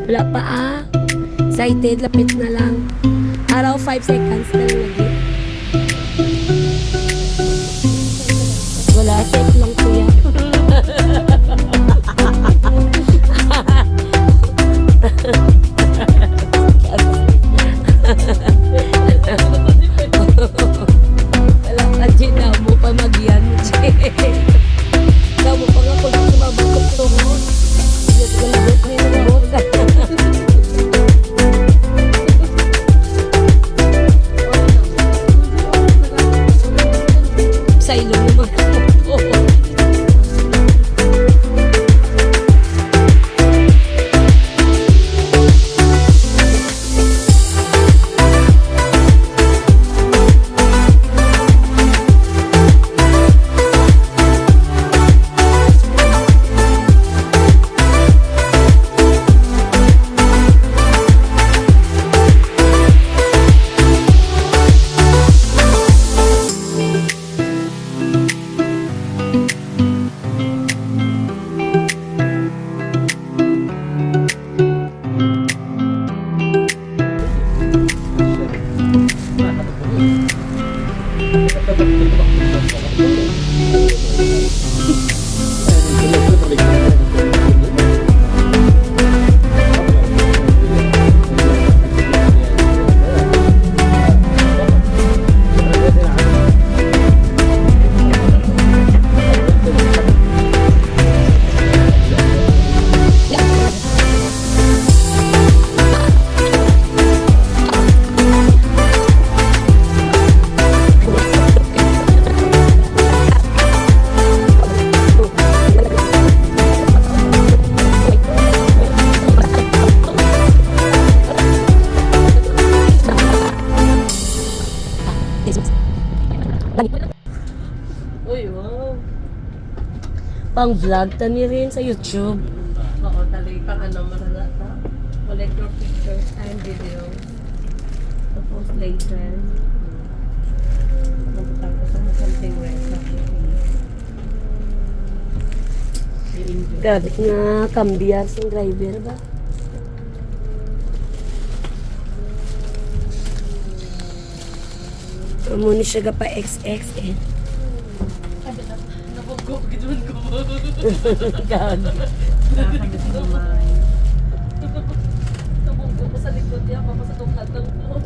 Wala pa excited, lapit na lang. Araw 5 seconds na lang lagi. Wala, set lang kuya. Wala ka dyan na mo pa magyan. Ikaw mo pa nga kung sumabagkot to mo. Galabot na yung labot. Sa ilong mo. Uy, wow. Pang vlog tani rin sa YouTube. Oo, talay pang marala ta. Collect your pictures and videos. To post later. Mabutan ko sa something right na. Grabe nga kambiar sa driver ba? Amo ni siya pa XX eh. Nabugok, gitman ko mo. Gago. Nabugok ko sa likod niya, papasatong hatang ko.